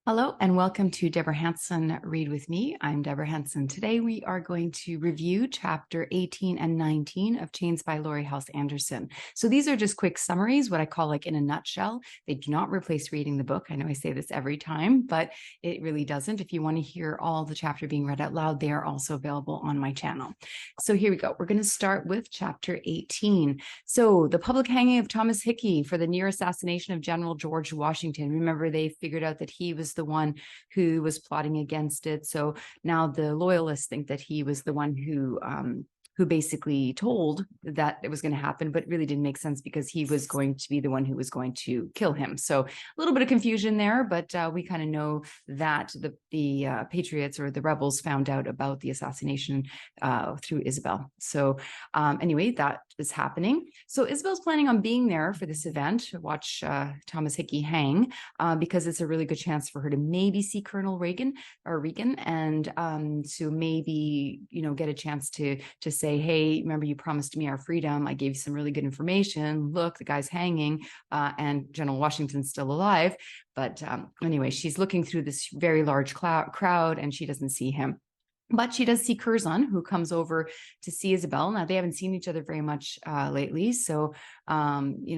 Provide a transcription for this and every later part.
Hello and welcome to Deborah Hanson Read With Me. I'm Deborah Hanson. Today we are going to review chapter 18 and 19 of Chains by Laurie Halse Anderson. So these are just quick summaries, what I call like in a nutshell. They do not replace reading the book. I know I say this every time, but it really doesn't. If you want to hear all the chapter being read out loud, they are also available on my channel. So here we go. We're going to start with chapter 18. So the public hanging of Thomas Hickey for the near assassination of General George Washington. Remember, they figured out that he was the one who was plotting against it. So now the loyalists think that he was the one who basically told that it was going to happen, but really didn't make sense because he was going to be the one who was going to kill him. So a little bit of confusion there, but we kind of know that the Patriots or the rebels found out about the assassination through Isabel. So anyway, that is happening. So Isabel's planning on being there for this event to watch Thomas Hickey hang because it's a really good chance for her to maybe see Colonel Reagan and to maybe, get a chance to say, hey, remember you promised me our freedom. I gave you some really good information. Look, the guy's hanging and General Washington's still alive. But anyway, she's looking through this very large crowd and she doesn't see him. But she does see Curzon, who comes over to see Isabel. Now, they haven't seen each other very much lately. So,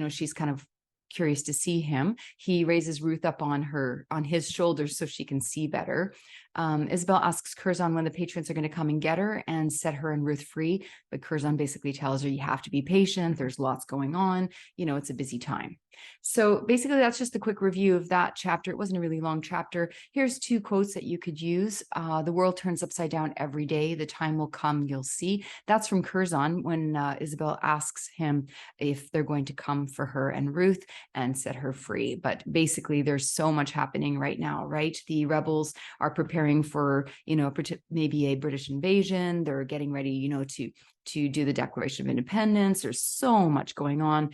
she's kind of curious to see him. He raises Ruth up on his shoulders so she can see better. Isabel asks Curzon when the patrons are going to come and get her and set her and Ruth free. But Curzon basically tells her, you have to be patient. There's lots going on. It's a busy time. So basically, that's just a quick review of that chapter. It wasn't a really long chapter. Here's two quotes that you could use. The world turns upside down every day. The time will come, you'll see. That's from Curzon when Isabel asks him if they're going to come for her and Ruth and set her free. But basically, there's so much happening right now, right? The rebels are preparing for, maybe a British invasion. They're getting ready, to do the Declaration of Independence. There's so much going on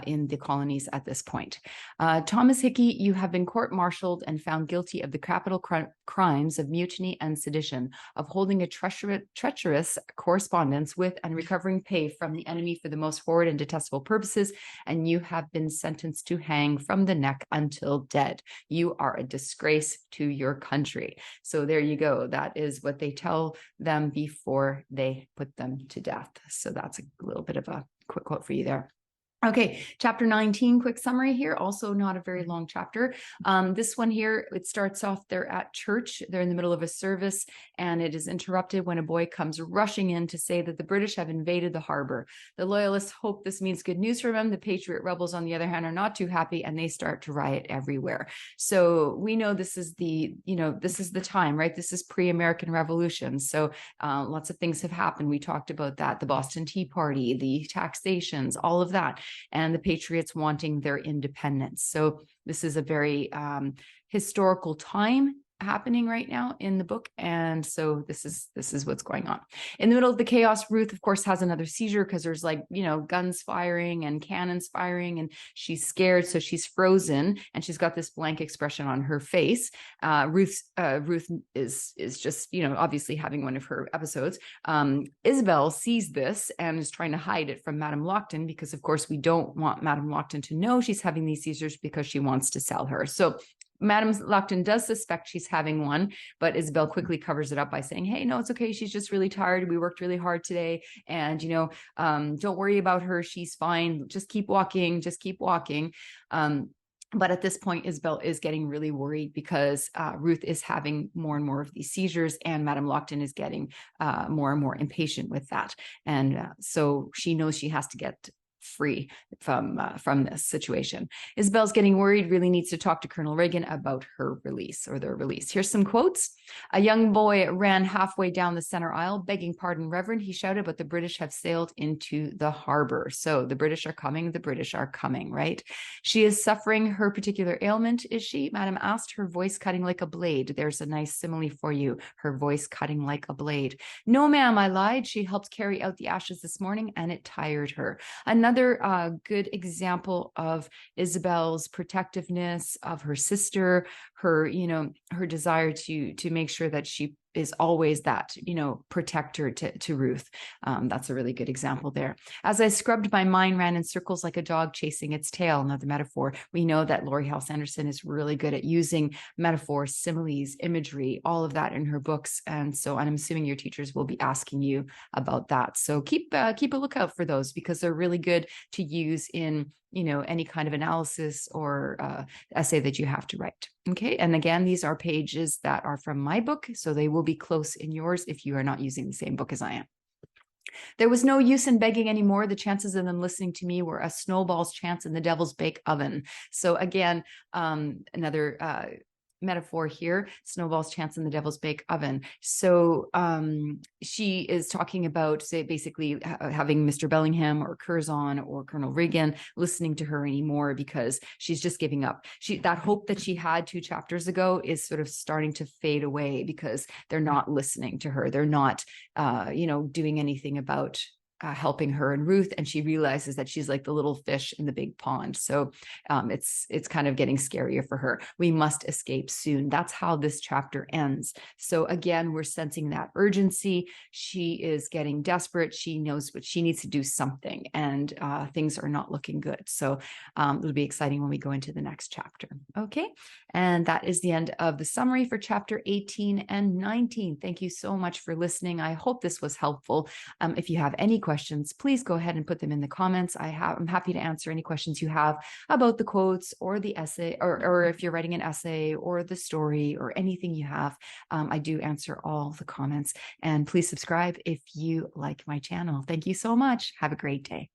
in the colonies at this point. Thomas Hickey, you have been court-martialed and found guilty of the capital crimes of mutiny and sedition, of holding a treacherous correspondence with and recovering pay from the enemy for the most horrid and detestable purposes, and you have been sentenced to hang from the neck until dead. You are a disgrace to your country. So there you go. That is what they tell them before they put them to death. So that's a little bit of a quick quote for you there. Okay, chapter 19, quick summary here. Also not a very long chapter. This one here, it starts off, they're at church. They're in the middle of a service, and it is interrupted when a boy comes rushing in to say that the British have invaded the harbor. The loyalists hope this means good news for them. The Patriot rebels, on the other hand, are not too happy, and they start to riot everywhere. So we know this is the time, right? This is pre-American Revolution. So lots of things have happened. We talked about that, the Boston Tea Party, the taxations, all of that, and the Patriots wanting their independence. So this is a very historical time happening right now in the book, and so this is what's going on. In the middle of the chaos, Ruth, of course, has another seizure because there's guns firing and cannons firing, and she's scared, so she's frozen, and she's got this blank expression on her face. Ruth is just obviously having one of her episodes. Isabel sees this and is trying to hide it from Madame Lockton because, of course, we don't want Madame Lockton to know she's having these seizures because she wants to sell her. So Madame Lockton does suspect she's having one, but Isabel quickly covers it up by saying, hey, no, it's okay. She's just really tired. We worked really hard today. And, don't worry about her. She's fine. Just keep walking. But at this point, Isabel is getting really worried because Ruth is having more and more of these seizures, and Madame Lockton is getting more and more impatient with that. And so she knows she has to get free from this situation. Isabel's getting worried, really needs to talk to Colonel Reagan about her release or their release. Here's some quotes. A young boy ran halfway down the center aisle, begging pardon, Reverend, he shouted, but the British have sailed into the harbor. So the British are coming, right? She is suffering her particular ailment, is she? Madam asked, her voice cutting like a blade. There's a nice simile for you, her voice cutting like a blade. No, ma'am, I lied. She helped carry out the ashes this morning, and it tired her. Another good example of Isabel's protectiveness of her sister, her desire to make sure that she is always that, protector to Ruth. That's a really good example there. As I scrubbed, my mind ran in circles like a dog chasing its tail. Another metaphor. We know that Laurie Halse Anderson is really good at using metaphors, similes, imagery, all of that in her books. And so I'm assuming your teachers will be asking you about that. So keep a lookout for those, because they're really good to use in any kind of analysis or essay that you have to write. Okay. And again, these are pages that are from my book, so they will be close in yours if you are not using the same book as I am. There was no use in begging anymore. The chances of them listening to me were a snowball's chance in the devil's bake oven. So again, another metaphor here, snowball's chance in the devil's bake oven. So she is talking about, say, basically having Mr. Bellingham or Curzon or Colonel Reagan listening to her anymore, because she's just giving up. That hope that she had 2 chapters ago is sort of starting to fade away, because they're not listening to her. They're not, doing anything about helping her and Ruth, and she realizes that she's like the little fish in the big pond. So it's kind of getting scarier for her. We must escape soon. That's how this chapter ends. So again, we're sensing that urgency. She is getting desperate. She knows what she needs to do something, and things are not looking good. So it'll be exciting when we go into the next chapter. Okay, and that is the end of the summary for chapter 18 and 19. Thank you so much for listening. I hope this was helpful. If you have any questions, please go ahead and put them in the comments. I'm happy to answer any questions you have about the quotes or the essay, or if you're writing an essay or the story or anything you have. I do answer all the comments, and please subscribe if you like my channel. Thank you so much. Have a great day.